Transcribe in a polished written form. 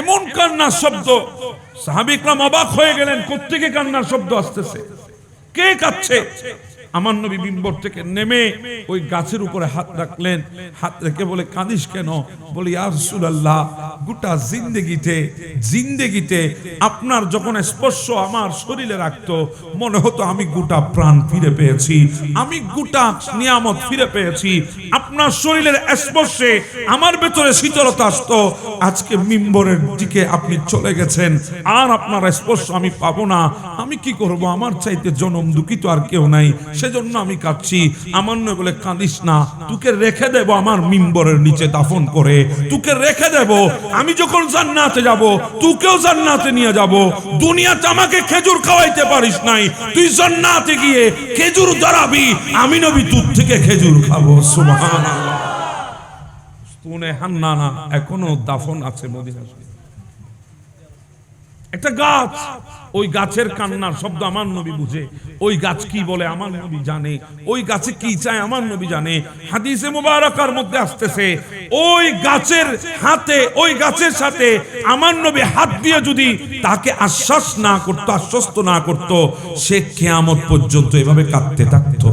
এমন কান্নার শব্দ, সাহাবী ইকরাম অবাক হয়ে গেলেন, কোত্থেকে কান্নার শব্দ আসতেছে, কে কাঁদছে? আমার নবী মিম্বর থেকে নেমে ওই গাছের উপরে হাত রাখলেন, হাত রেখে বলে, কাঁদিস কেন? বলে, ইয়া রাসূলুল্লাহ, গোটা জিন্দেগিতে আপনার যখন স্পর্শ আমার শরীরে রাখতো, মনে হতো আমি গোটা প্রাণ ফিরে পেয়েছি, আমি গোটা নিয়ামত ফিরে পেয়েছি। আপনার শরীরের স্পর্শে আমার ভেতরে শীতলতা আসতো। আজকে মিম্বরের দিকে আপনি চলে গেছেন, আর আপনার স্পর্শ আমি পাবো না। আমি কি করব? আমার চাইতে জনম দুঃখিত আর কেউ নাই, সেজন্য আমি কাঁদছি। আমার নবী বলে, কাঁদিস না, তোকে রেখে দেব আমার মিম্বরের নিচে দাফন করে, তোকে রেখে দেব। আমি যখন জান্নাতে যাব, তোকেও জান্নাতে নিয়ে যাব। দুনিয়াতে আমাকে খেজুর খাওয়াইতে পারিস নাই, তুই জান্নাতে গিয়ে খেজুর ধরাবি, আমি নবী দুধ থেকে খেজুর খাবো। সুবহানাল্লাহ। তুনে হান্নানা এখনো দাফন আছে মদিনায়। একটা গাছ, ওই গাছের কান্নার শব্দ আমার নবী বুঝে। ওই গাছ কি বলে আমার নবী জানে, ওই গাছে কি চায় আমার নবী জানে। হাদিসে মুবারাকার মধ্যে আসতেছে, ওই গাছের হাতে, ওই গাছের সাথে আমার নবী হাত দিয়ে যদি তাকে আশ্বস্ত না করতো, সে কিয়ামত পর্যন্ত এভাবে কাঁদতে থাকতো।